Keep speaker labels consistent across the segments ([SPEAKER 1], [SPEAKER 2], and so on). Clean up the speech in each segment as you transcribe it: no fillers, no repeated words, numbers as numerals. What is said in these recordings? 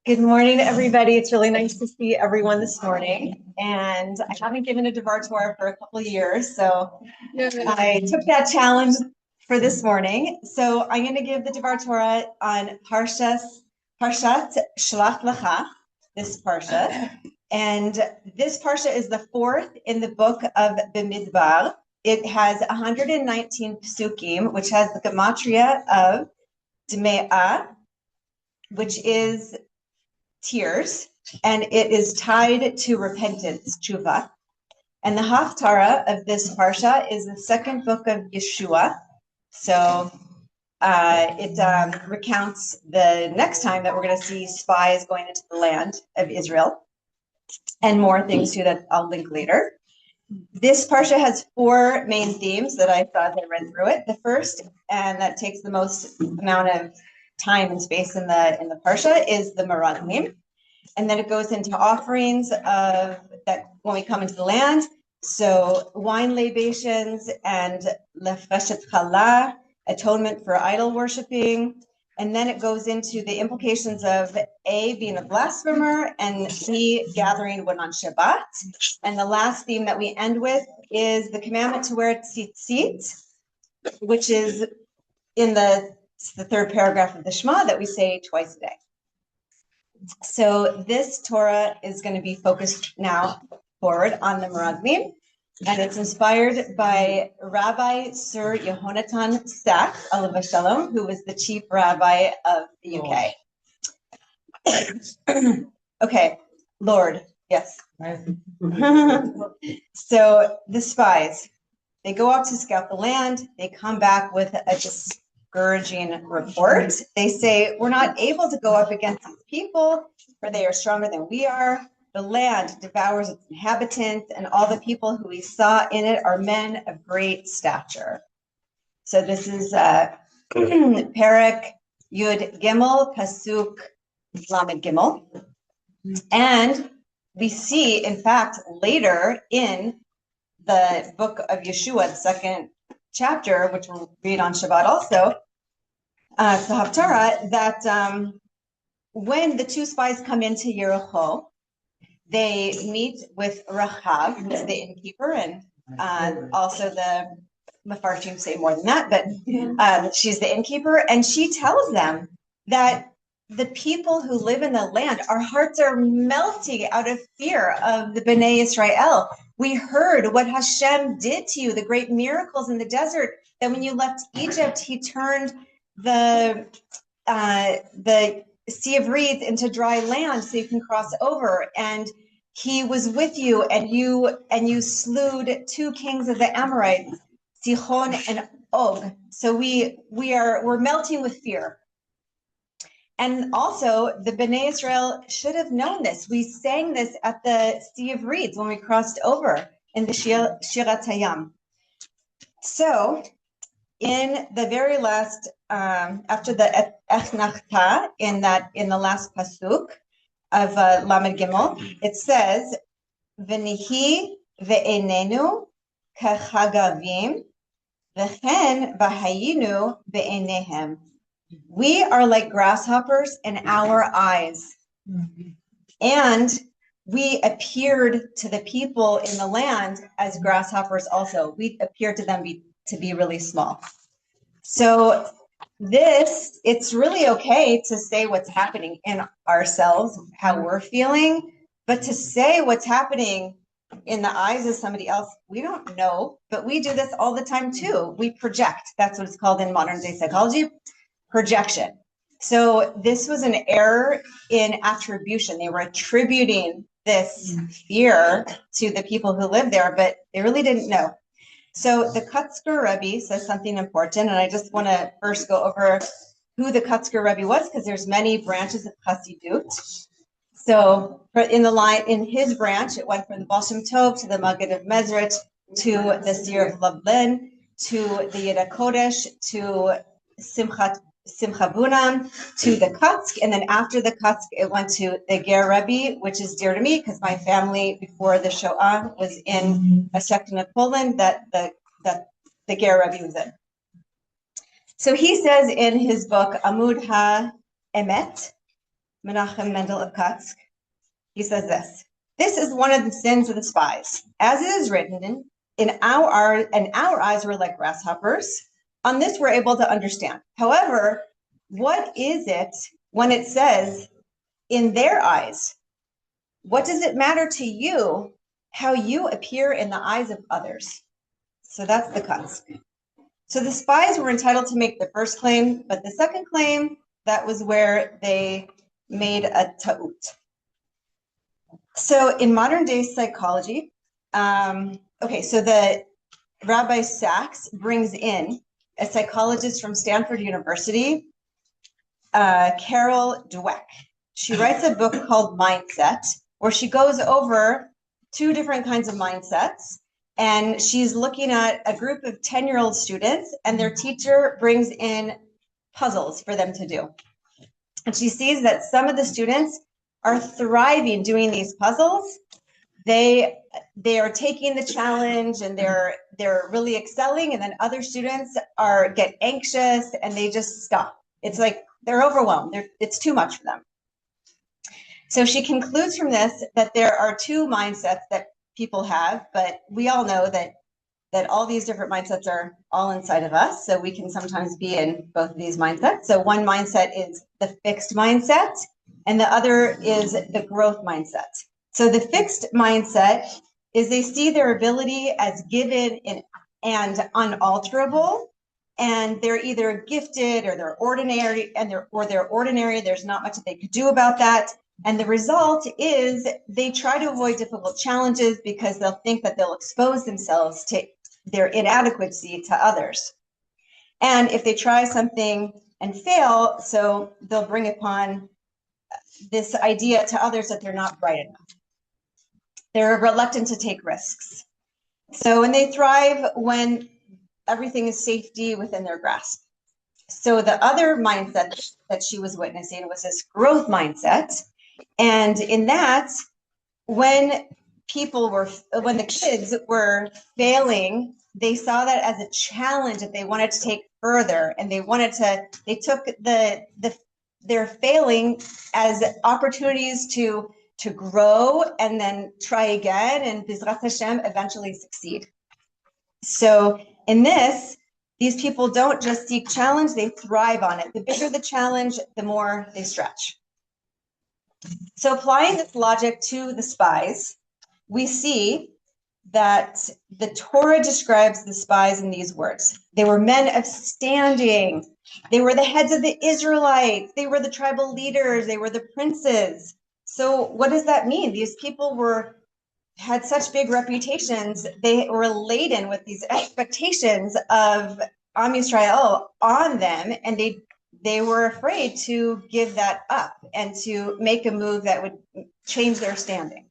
[SPEAKER 1] Good morning, everybody. It's really nice to see everyone this morning. And I haven't given a Dvar Torah for a couple of years, so I took that challenge for this morning. So I'm going to give the Dvar Torah on Parshat Shlach Lecha, this Parsha. And this Parsha is the fourth in the book of Bimidbar. It has 119 psukim, which has the gematria of Dme'ah, which is tears, and it is tied to repentance, tshuva. And the haftarah of this parsha is the second book of Yeshua. So it recounts the next time that we're going to see spies going into the land of Israel, and more things too that I'll link later. This parsha has four main themes that I thought I read through it. The first, and that takes the most amount of time and space in the parsha, is the makom, and then it goes into offerings of that when we come into the land. So wine libations and lefreshet challah, atonement for idol worshiping, and then it goes into the implications of A, being a blasphemer, and B, gathering wood on Shabbat. And the last theme that we end with is the commandment to wear tzitzit, which is in the third paragraph of the Shema that we say twice a day. So this Torah is going to be focused now forward on the makom, and it's inspired by Rabbi Sir Yehonatan Stack, alav shalom, who was the chief rabbi of the UK. Okay, Lord, yes. So the spies, they go out to scout the land. They come back with a discouraging report. They say, we're not able to go up against these people, for they are stronger than we are. The land devours its inhabitants, and all the people who we saw in it are men of great stature. So this is Perek Yud Gimel, Pasuk Lamed Gimel. And we see, in fact, later in the book of Yeshua, the second chapter, which we'll read on Shabbat also, it's the Haftarah, that when the two spies come into Yericho, they meet with Rechov, who's the innkeeper, and also the Mefarshim say more than that, but she's the innkeeper, and she tells them that the people who live in the land, our hearts are melting out of fear of the Bnei Israel. We heard what Hashem did to you, the great miracles in the desert, that when you left Egypt, he turned the Sea of Reeds into dry land so you can cross over, and he was with you, and you slew two kings of the Amorites, Sihon and Og. So we're melting with fear. And also, the Bnei Israel should have known this. We sang this at the Sea of Reeds when we crossed over in the Shirat Hayam. So, in the very last, after the Echnachta, in the last pasuk of Lamed Gimel, it says, "V'nihi ve'enenu kachagavim, v'chen v'hayinu be'enehem." We are like grasshoppers in our eyes. And we appeared to the people in the land as grasshoppers also. We appeared to them to be really small. So it's really okay to say what's happening in ourselves, how we're feeling, but to say what's happening in the eyes of somebody else, we don't know, but we do this all the time too. We project. That's what it's called in modern day psychology. Projection. So this was an error in attribution. They were attributing this fear to the people who lived there, but they really didn't know. So the Kotzker Rebbe says something important, and I just want to first go over who the Kotzker Rebbe was, because there's many branches of Chassidut. So in his branch, it went from the Baal Shem Tov to the Maggid of Mezrich to the Seer of Lublin to the Yeda Kodesh to Simcha Bunam to the Kutsk, and then after the Kutsk, it went to the Ger Rebbe, which is dear to me because my family before the Shoah was in a section of Poland that the Ger Rebbe was in. So he says in his book, Amud Ha-Emet, Menachem Mendel of Kutsk, he says this: this is one of the sins of the spies. As it is written, our eyes were like grasshoppers. On this we're able to understand. However, what is it when it says in their eyes? What does it matter to you how you appear in the eyes of others? So that's the Kutsk. So the spies were entitled to make the first claim, but the second claim, that was where they made a ta'ut. So in modern day psychology, so the Rabbi Sachs brings in a psychologist from Stanford University, Carol Dweck. She writes a book called Mindset, where she goes over 2 different kinds of mindsets. And she's looking at a group of 10-year-old students, and their teacher brings in puzzles for them to do. And she sees that some of the students are thriving doing these puzzles. They are taking the challenge and they're really excelling, and then other students get anxious and they just stop. It's like they're overwhelmed. It's too much for them. So she concludes from this that there are 2 mindsets that people have, but we all know that all these different mindsets are all inside of us. So we can sometimes be in both of these mindsets. So one mindset is the fixed mindset, and the other is the growth mindset. So the fixed mindset is they see their ability as given and unalterable, and they're either gifted or they're ordinary, there's not much that they could do about that. And the result is they try to avoid difficult challenges because they'll think that they'll expose themselves to their inadequacy to others. And if they try something and fail, so they'll bring upon this idea to others that they're not bright enough. They're reluctant to take risks. So, and they thrive when everything is safety within their grasp. So the other mindset that she was witnessing was this growth mindset. And in that, when the kids were failing, they saw that as a challenge that they wanted to take further, and they took their failing as opportunities to grow and then try again, and B'ezras Hashem eventually succeed. So in this, these people don't just seek challenge, they thrive on it. The bigger the challenge, the more they stretch. So applying this logic to the spies, we see that the Torah describes the spies in these words. They were men of standing. They were the heads of the Israelites. They were the tribal leaders. They were the princes. So what does that mean? These people had such big reputations. They were laden with these expectations of Am Yisrael on them, and they were afraid to give that up and to make a move that would change their standing.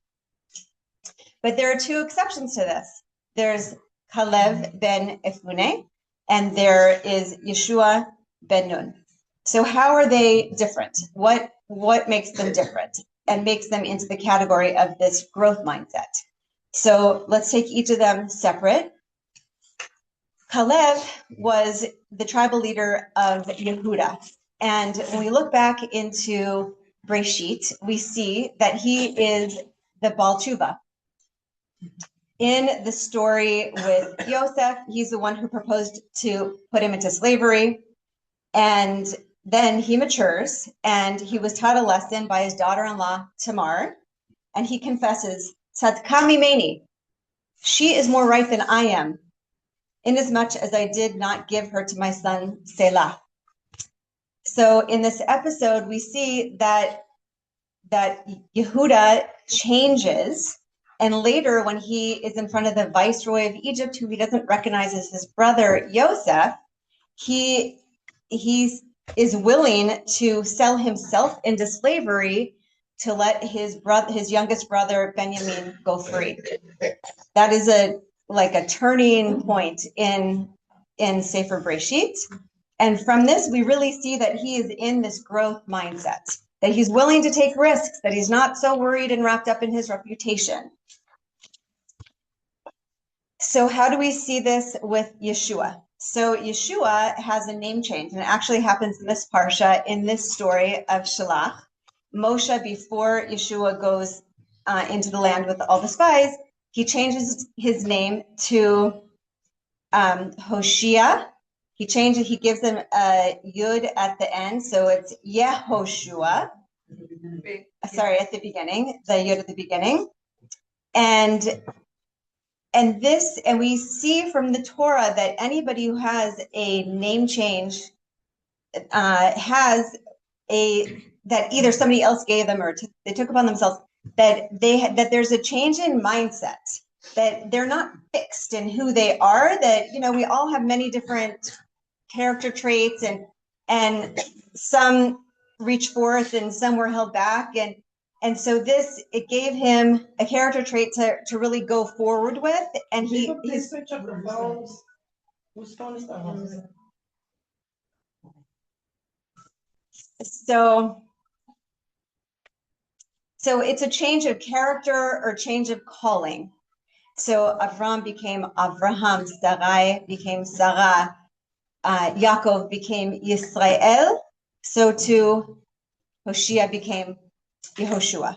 [SPEAKER 1] But there are 2 exceptions to this. There's Kalev ben Efune, and there is Yeshua ben Nun. So how are they different? What makes them different and makes them into the category of this growth mindset? So let's take each of them separate. Kalev was the tribal leader of Yehuda. And when we look back into Breshit, we see that he is the Baal Tshuva. In the story with Yosef, he's the one who proposed to put him into slavery. And then he matures, and he was taught a lesson by his daughter-in-law, Tamar. And he confesses, Tzadka mimeni, she is more right than I am, inasmuch as I did not give her to my son, Selah. So in this episode, we see that Yehuda changes. And later, when he is in front of the viceroy of Egypt, who he doesn't recognize as his brother, Yosef, he is willing to sell himself into slavery to let his youngest brother, Benjamin, go free. That is a turning point in Sefer Breshit. And from this, we really see that he is in this growth mindset, that he's willing to take risks, that he's not so worried and wrapped up in his reputation. So how do we see this with Yeshua? So Yeshua has a name change, and it actually happens in this parsha, in this story of Shalach. Moshe, before Yeshua goes into the land with all the spies, he changes his name to Hoshea. He gives him a yud at the end, so it's Yehoshua. Sorry, at the beginning, the yud at the beginning. And we see from the Torah that anybody who has a name change has that either somebody else gave them or they took upon themselves, that there's a change in mindset, that they're not fixed in who they are, that we all have many different character traits, and some reach forth and some were held back, and so it gave him a character trait to really go forward with, and he's so it's a change of character or change of calling. So Avram became Avraham, Sarai became Sarah, Yaakov became Yisrael. So too, Hoshea became Yehoshua.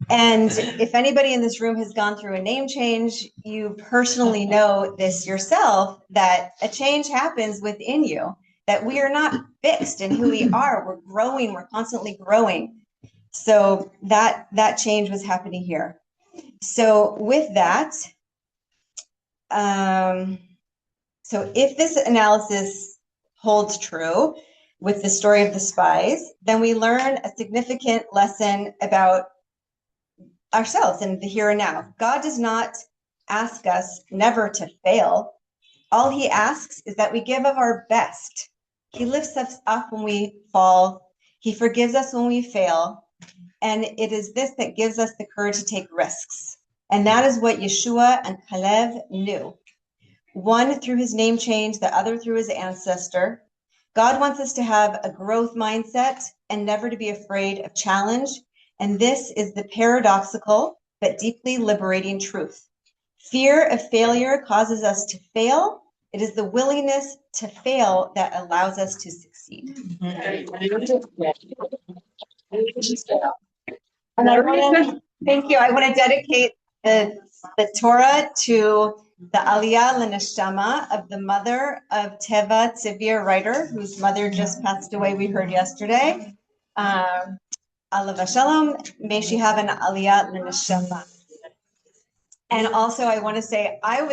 [SPEAKER 1] And if anybody in this room has gone through a name change, you personally know this yourself, that a change happens within you, that we are not fixed in who we are. We're growing, we're constantly growing. So that change was happening here. So with that, so if this analysis holds true with the story of the spies, then we learn a significant lesson about ourselves in the here and now. God does not ask us never to fail. All he asks is that we give of our best. He lifts us up when we fall. He forgives us when we fail. And it is this that gives us the courage to take risks. And that is what Yeshua and Caleb knew. One through his name change, the other through his ancestor. God wants us to have a growth mindset and never to be afraid of challenge. And this is the paradoxical but deeply liberating truth. Fear of failure causes us to fail. It is the willingness to fail that allows us to succeed. And thank you. I want to dedicate the Torah to the Aliyah L'Neshama of the mother of Teva Tzivir writer, whose mother just passed away, we heard yesterday. Alav Shalom, may she have an Aliyah L'Neshama. And also I want to say, I've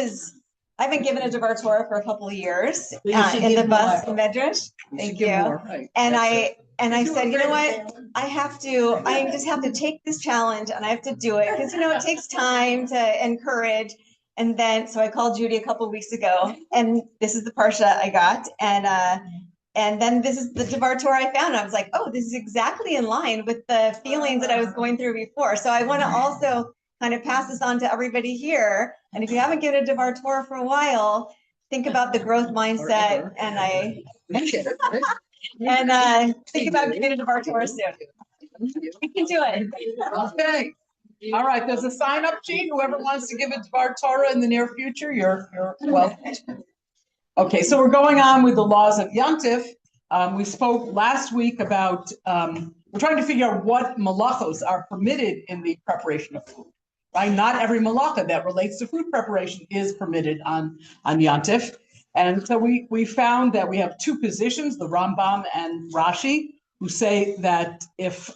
[SPEAKER 1] been given a Dvar Torah for a couple of years in the Bas Medrash. Thank you. Right. And I said, you know what? I just have to take this challenge and I have to do it because, it takes time to encourage. And then, so I called Judy a couple of weeks ago, and this is the parsha I got. And then this is the Dvar Torah I found. I was like, oh, this is exactly in line with the feelings that I was going through before. So I want to also kind of pass this on to everybody here. And if you haven't given a Dvar Torah for a while, think about the growth mindset. And think about giving a Dvar Torah soon. We can do it.
[SPEAKER 2] Okay. All right. There's a sign-up sheet. Whoever wants to give a Dvar Torah in the near future, you're welcome. Okay. So we're going on with the laws of Yantif. We spoke last week about we're trying to figure out what malachos are permitted in the preparation of food. Right? Not every malacha that relates to food preparation is permitted on Yantif. And so we found that we have two positions, the Rambam and Rashi, who say that if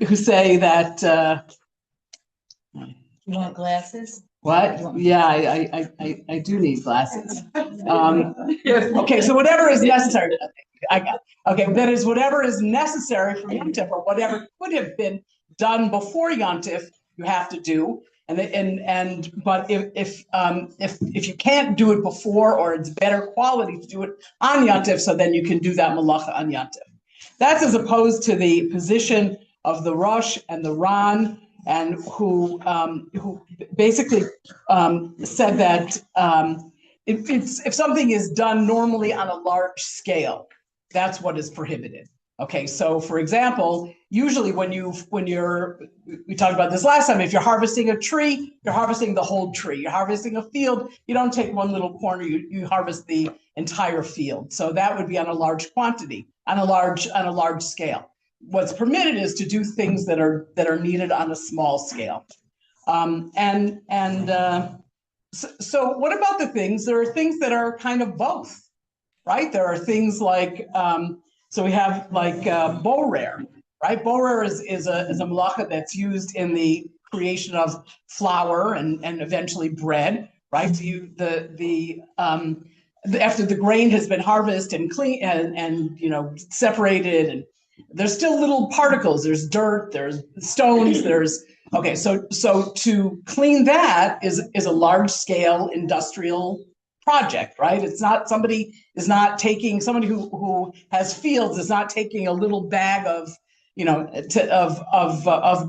[SPEAKER 2] who say that
[SPEAKER 3] you want glasses?
[SPEAKER 2] What? Yeah, I do need glasses. Okay, so whatever is necessary. That is whatever is necessary for Yontif, or whatever could have been done before Yontif, you have to do. But if you can't do it before, or it's better quality to do it on Yontif, so then you can do that malacha on Yontif. That's as opposed to the position of the Rosh and the Ran, and who basically said that if something is done normally on a large scale, that's what is prohibited. Okay, so for example, usually we talked about this last time, if you're harvesting a tree, you're harvesting the whole tree. You're harvesting a field, you don't take one little corner, you harvest the entire field. So that would be on a large quantity, on a large scale. What's permitted is to do things that are needed on a small scale. So what about the things? There are things that are kind of both, right? There are things like, so we have like borer, right? Borer is a malacha that's used in the creation of flour and eventually bread, right? So after the grain has been harvested and clean and separated, and there's still little particles. There's dirt, there's stones, okay. So to clean that is a large scale industrial project, right? It's not somebody who has fields is not taking a little bag of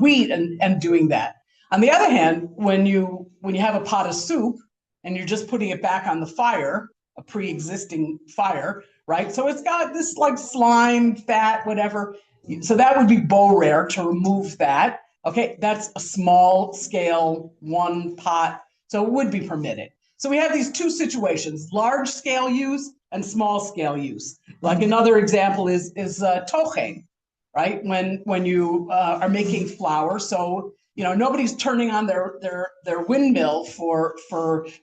[SPEAKER 2] wheat and doing that. On the other hand, when you have a pot of soup and you're just putting it back on the fire, a pre-existing fire, right? So it's got this like slime, fat, whatever. So that would be borer, to remove that. Okay, that's a small scale, one pot, so it would be permitted. So we have these two situations: large scale use and small scale use. Like another example is tochen, right? When you are making flour, so nobody's turning on their windmill for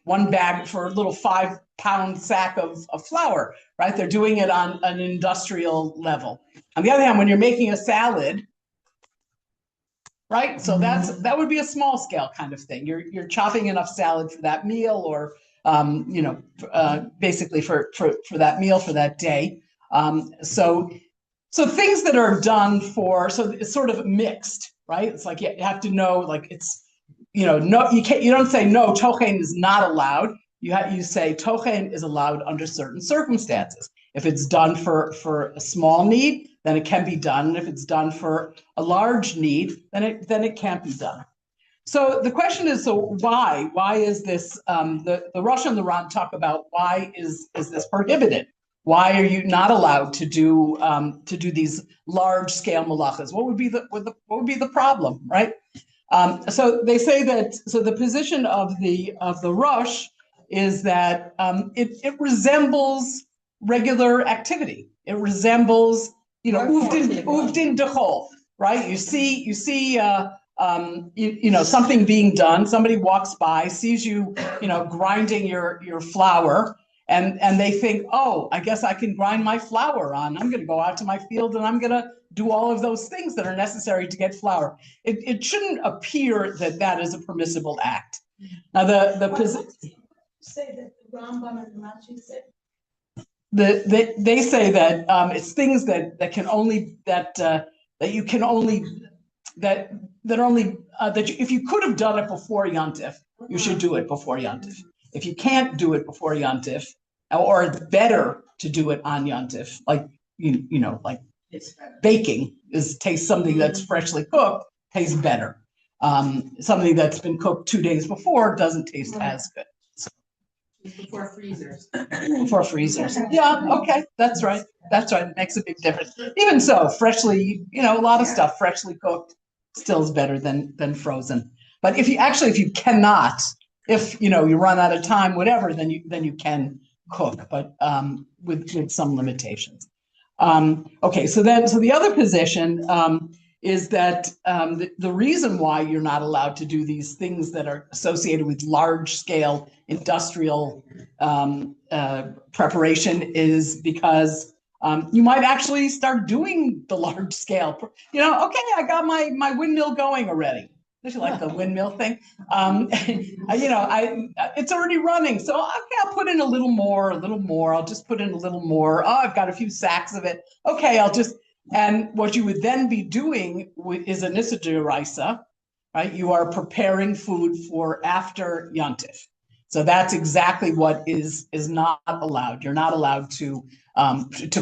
[SPEAKER 2] one bag, for a little 5-pound sack of flour, right? They're doing it on an industrial level. On the other hand, when you're making a salad, right? So that would be a small scale kind of thing. You're chopping enough salad for that meal, or basically for that meal for that day. So things that are done so it's sort of mixed, right? It's like you have to know, like it's no, you don't say no, tochen is not allowed. You say tochen is allowed under certain circumstances. If it's done for a small need, then it can be done. And if it's done for a large need, then it can't be done. So the question is, so why? Why is this? The Rosh and the Ran talk about why is this prohibited? Why are you not allowed to do these large scale malachas? What would be the problem, right? So they say that. So the position of the Rosh is that it resembles regular activity. It resembles uvdin dechol, right? You see something being done. Somebody walks by, sees you grinding your flour, and they think, oh, I guess I can grind my flour on. I'm going to go out to my field and I'm going to do all of those things that are necessary to get flour. It shouldn't appear that is a permissible act. Now
[SPEAKER 3] say that the Rambam and the Rashi said.
[SPEAKER 2] They say that it's things that if you could have done it before Yontif, you should do it before Yontif. If you can't do it before Yontif, or it's better to do it on Yontif, like like baking tastes something that's freshly cooked tastes better. Something that's been cooked 2 days before doesn't taste as good.
[SPEAKER 3] Before freezers.
[SPEAKER 2] Before freezers. Yeah, okay, that's right. It makes a big difference. Even so, freshly, a lot of stuff freshly cooked still is better than frozen. But if you cannot, if you run out of time, whatever, then you can cook, but with some limitations. Okay, so the other position is that the reason why you're not allowed to do these things that are associated with large-scale industrial preparation is because you might actually start doing the large-scale. Okay, I got my windmill going already. Don't you like the windmill thing? It's already running, so okay, I'll put in a little more. I'll just put in a little more. Oh, I've got a few sacks of it. Okay, and what you would then be doing is a nissa d'oraisa, right? You are preparing food for after Yontif. So that's exactly what is not allowed. You're not allowed to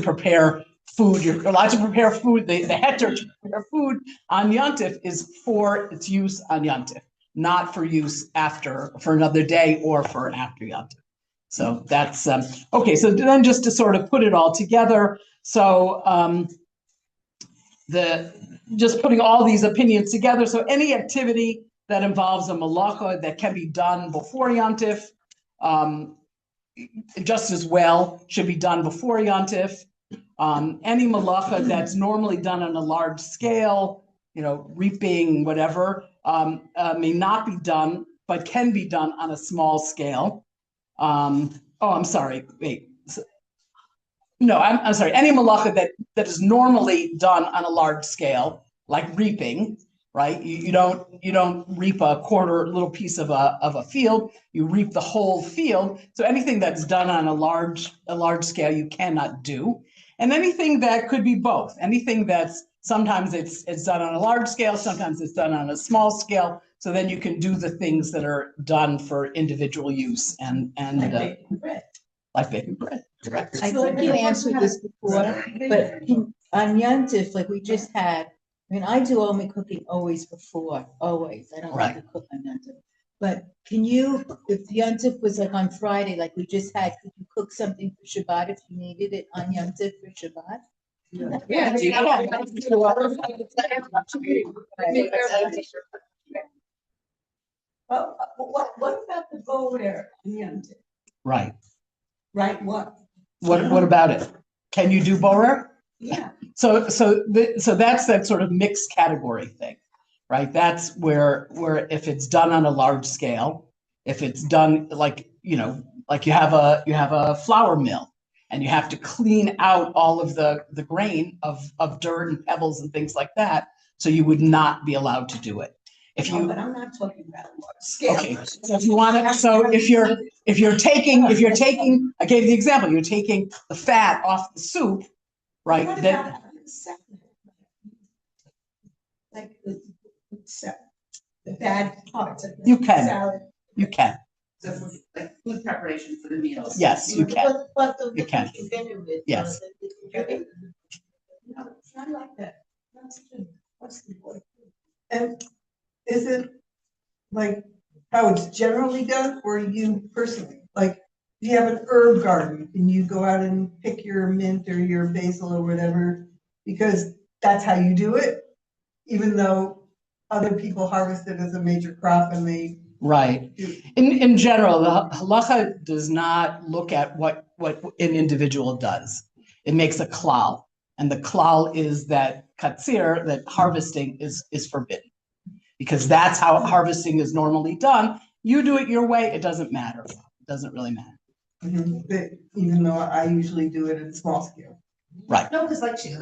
[SPEAKER 2] prepare food. You're allowed to prepare food. The heter to prepare food on Yontif is for its use on Yontif, not for use for another day or for after Yontif. So that's okay. So then, just to sort of put it all together, so just putting all these opinions together. So any activity that involves a malacha that can be done before Yontif, just as well should be done before Yontif. Any malacha that's normally done on a large scale, reaping, whatever, may not be done, but can be done on a small scale. I'm sorry, wait. No, I'm sorry. Any malacha that is normally done on a large scale, like reaping, right? You don't reap a little piece of a field. You reap the whole field. So anything that's done on a large scale, you cannot do. And anything that could be both. Anything that's sometimes it's done on a large scale, sometimes it's done on a small scale. So then you can do the things that are done for individual use and like baking bread. Correct.
[SPEAKER 4] I think you answered this before, but on Yontif, like we just had, I do all my cooking always before, always. I don't like to cook on Yontif. But can you, if Yontif was like on Friday, like we just had, could you cook something for Shabbat if you needed it on Yontif for Shabbat?
[SPEAKER 2] Yeah.
[SPEAKER 3] Well, what about the bower in Yontif?
[SPEAKER 2] Right.
[SPEAKER 3] Right, what?
[SPEAKER 2] What about it? Can you do borer?
[SPEAKER 3] Yeah.
[SPEAKER 2] So that's that sort of mixed category thing, right? That's where if it's done on a large scale, if it's done like you have a flour mill and you have to clean out all of the grain of dirt and pebbles and things like that, so you would not be allowed to do it.
[SPEAKER 3] But I'm not talking about large scale.
[SPEAKER 2] Okay, so if you want to, if you're taking, I gave the example, you're taking the fat off the soup, right?
[SPEAKER 3] What
[SPEAKER 2] Then
[SPEAKER 3] about like the bad parts of the
[SPEAKER 2] You can.
[SPEAKER 3] salad?
[SPEAKER 2] you can,
[SPEAKER 5] So like food preparation for the meals.
[SPEAKER 2] yes, you can. You can. Yes.
[SPEAKER 3] No, it's not like that. What's the point? And is it like how it's generally done, or you personally? Like, if you have an herb garden and you go out and pick your mint or your basil or whatever, because that's how you do it, even though other people harvest it as a major crop and they
[SPEAKER 2] Right. In general, the halacha does not look at what an individual does. It makes a klal, and the klal is that katsir, that harvesting is forbidden, because that's how harvesting is normally done. You do it your way, it doesn't matter. It doesn't really matter.
[SPEAKER 3] But even though I usually do it at a small scale.
[SPEAKER 2] Right.
[SPEAKER 5] No, because like she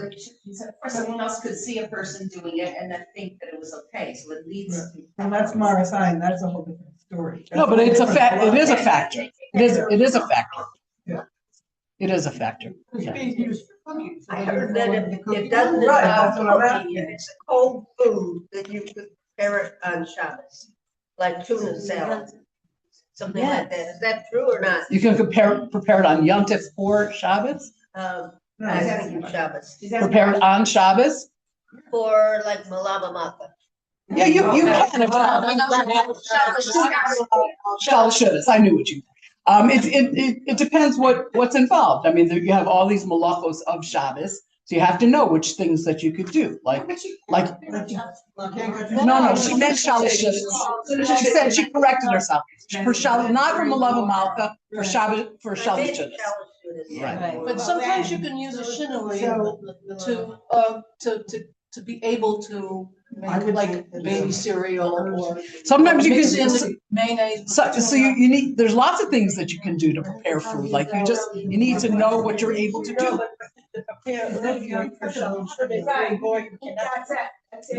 [SPEAKER 5] said, someone else could see a person doing it and then think that it was okay, so it leads to.
[SPEAKER 3] And that's Marasign, that's a whole different story.
[SPEAKER 2] No, but it's a fact. It is a factor. It is a factor.
[SPEAKER 3] Yeah.
[SPEAKER 2] It is a factor.
[SPEAKER 3] It's being used for cooking.
[SPEAKER 6] I heard that it doesn't
[SPEAKER 3] Right, that's what I'm
[SPEAKER 6] involve
[SPEAKER 3] asking.
[SPEAKER 6] cooking, and it's a cold food that you could prepare it on Shabbos, like tuna salad, something like that. Is that true or not?
[SPEAKER 2] You can prepare it on Yontif or Shabbos.
[SPEAKER 6] I gotta do Shabbos
[SPEAKER 2] Prepare it on Shabbos.
[SPEAKER 6] for like malava matzah.
[SPEAKER 2] Yeah, you can. Shabbos. I knew what you. It depends what's involved. I mean, you have all these malachos of Shabbos, so you have to know which things that you could do. No, she meant Shabbos. She said, she corrected herself. For Shabbos, not for malava malka, for Shabbos, for Shabbos. Right.
[SPEAKER 7] But sometimes you can use a shinui to be able to make like baby cereal or.
[SPEAKER 2] Sometimes you
[SPEAKER 7] mix
[SPEAKER 2] can.
[SPEAKER 7] in the mayonnaise.
[SPEAKER 2] So you need, there's lots of things that you can do to prepare food. Like you need to know what you're able to do.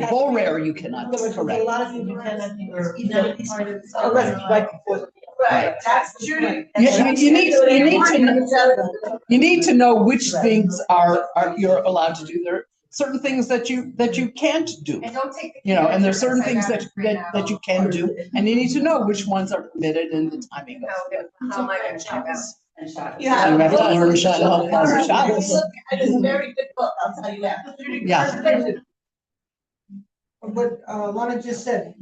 [SPEAKER 2] Borer you cannot, correct.
[SPEAKER 7] A lot of people cannot
[SPEAKER 3] Right, that's Judy.
[SPEAKER 2] You need to know which things are you're allowed to do. There are certain things that you can't do.
[SPEAKER 5] And don't take.
[SPEAKER 2] And there's certain things that you can do, and you need to know which ones are permitted in the timing.
[SPEAKER 6] How am I gonna check out?
[SPEAKER 3] Yeah.
[SPEAKER 2] You have to learn Shabbos.
[SPEAKER 3] It's a very good book, I'll tell you that.
[SPEAKER 2] Yeah.
[SPEAKER 8] What Lana just said,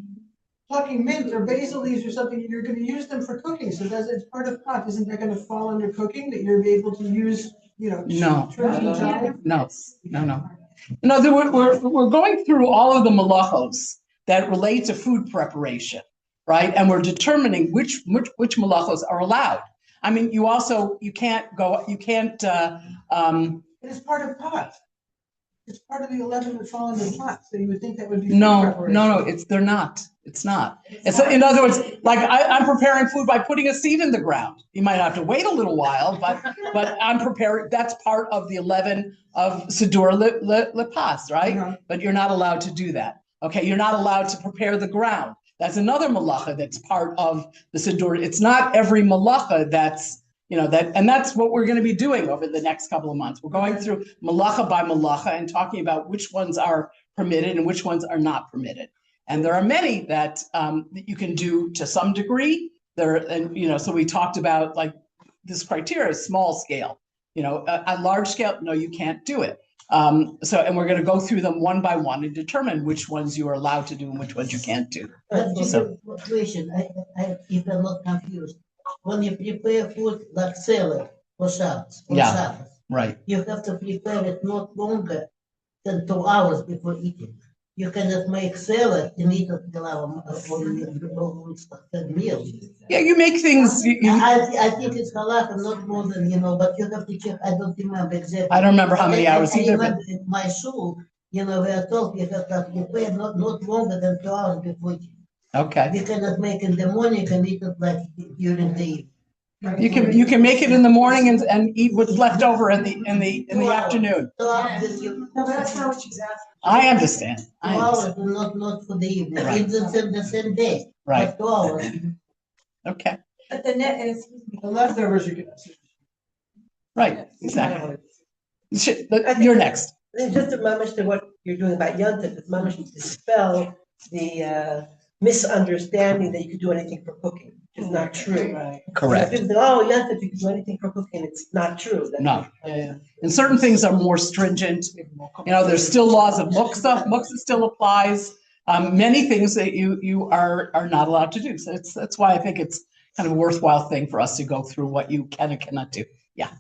[SPEAKER 8] plucking mint or basil leaves or something, you're going to use them for cooking. So it's part of pot. Isn't that going to fall under cooking that you're able to use?
[SPEAKER 2] No.
[SPEAKER 8] trim and chive?
[SPEAKER 2] No. No, we're going through all of the malachos that relate to food preparation, right? And we're determining which malachos are allowed. I mean, you can't.
[SPEAKER 8] It is part of pot. It's part of the 11 that fall into pot, so you would think that would be.
[SPEAKER 2] No, they're not. It's not. It's, in other words, like I'm preparing food by putting a seed in the ground. You might have to wait a little while, but I'm preparing, that's part of the 11 of Sidur Lepas, right? But you're not allowed to do that. Okay, you're not allowed to prepare the ground. That's another malacha that's part of the Sidur. It's not every malacha that's, and that's what we're going to be doing over the next couple of months. We're going through malacha by malacha and talking about which ones are permitted and which ones are not permitted. And there are many that you can do to some degree. So we talked about like this criteria, small scale. At large scale, no, you can't do it. And we're going to go through them one by one and determine which ones you are allowed to do and which ones you can't do.
[SPEAKER 9] So, question, if I'm not confused, when you prepare food like salad or Shabbos,
[SPEAKER 2] Right.
[SPEAKER 9] you have to prepare it not longer than 2 hours before eating. You cannot make salad and eat it the meal.
[SPEAKER 2] Yeah, you make things.
[SPEAKER 9] I think it's halakha, not more than, but you have to check. I don't remember exactly.
[SPEAKER 2] I don't remember how many hours
[SPEAKER 9] I
[SPEAKER 2] either.
[SPEAKER 9] remember in my shul, we are told you have to prepare not longer than 2 hours before eating.
[SPEAKER 2] Okay.
[SPEAKER 9] You cannot make in the morning, you can eat it like during the evening.
[SPEAKER 2] You can make it in the morning and eat what's left over in the afternoon.
[SPEAKER 8] That's not what she's asking.
[SPEAKER 2] I understand.
[SPEAKER 9] 2 hours, not for the evening.
[SPEAKER 2] Right.
[SPEAKER 9] It's the same day.
[SPEAKER 2] Right.
[SPEAKER 9] But 2 hours.
[SPEAKER 2] Okay.
[SPEAKER 1] But the net is.
[SPEAKER 8] The leftovers you can.
[SPEAKER 2] Right. Exactly. You're next.
[SPEAKER 10] Just a mamash to what you're doing about Yontif, it's mamash to dispel the misunderstanding that you could do anything for cooking, which is not true.
[SPEAKER 8] Right.
[SPEAKER 2] Correct.
[SPEAKER 10] People think, oh, Yontif, you can do anything for cooking, it's not true.
[SPEAKER 2] No. And certain things are more stringent. There's still laws of muksa. Muksa still applies. Many things that you are not allowed to do. So that's why I think it's kind of a worthwhile thing for us to go through what you can and cannot do. Yeah.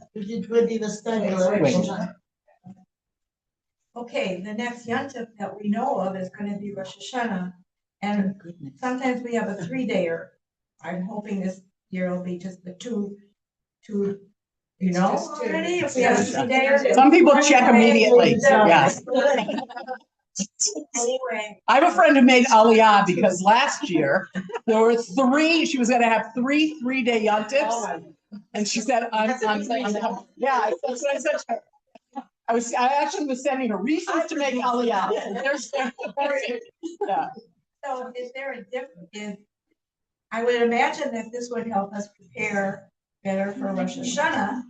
[SPEAKER 11] Okay, the next Yontif that we know of is going to be Rosh Hashanah, and sometimes we have a 3-dayer. I'm hoping this year will be just the two. Already, if we have a 3-dayer.
[SPEAKER 2] Some people check immediately. Yeah.
[SPEAKER 11] Anyway.
[SPEAKER 2] I have a friend who made Aliyah because last year there were 3. She was going to have 3 3-day Yontifs, and she said, "I'm yeah." That's what I said to her. I actually was sending her reasons to make Aliyah. Yeah.
[SPEAKER 11] So is there a difference? I would imagine that this would help us prepare better for Rosh Hashanah.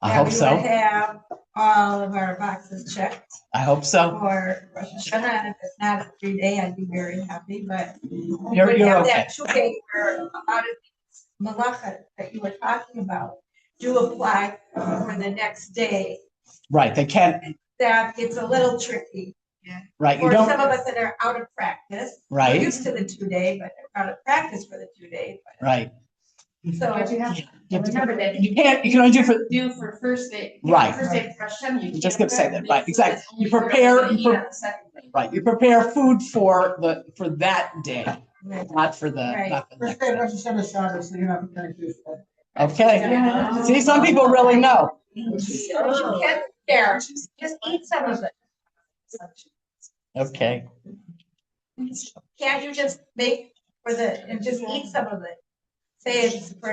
[SPEAKER 2] I hope so.
[SPEAKER 11] We would have all of our boxes checked.
[SPEAKER 2] I hope so.
[SPEAKER 11] For Rosh Hashanah, and if it's not a 3-day, I'd be very happy, but.
[SPEAKER 2] You're okay.
[SPEAKER 11] That 2-day where a lot of these malachas that you were talking about do apply for the next day.
[SPEAKER 2] Right, they can't.
[SPEAKER 11] That it's a little tricky.
[SPEAKER 1] Yeah.
[SPEAKER 2] Right,
[SPEAKER 11] For some of us that are out of practice.
[SPEAKER 2] Right.
[SPEAKER 11] We're used to the 2-day, but they're out of practice for the 2-day.
[SPEAKER 2] Right.
[SPEAKER 11] So.
[SPEAKER 5] Remember that
[SPEAKER 2] you can only do
[SPEAKER 5] for first day.
[SPEAKER 2] Right.
[SPEAKER 5] First day Rosh Hashanah, you
[SPEAKER 2] just gonna say that, right, exactly. You
[SPEAKER 5] prepare.
[SPEAKER 2] You prepare food for that day, not for the.
[SPEAKER 11] Right.
[SPEAKER 2] Not for the
[SPEAKER 8] First day of Rosh Hashanah Shabbos, so you're not preparing food for that.
[SPEAKER 2] Okay. See, some people really know.
[SPEAKER 11] You can prepare, just eat some of it.
[SPEAKER 2] Okay.
[SPEAKER 11] Can't you just make and just eat some of it? Say it's for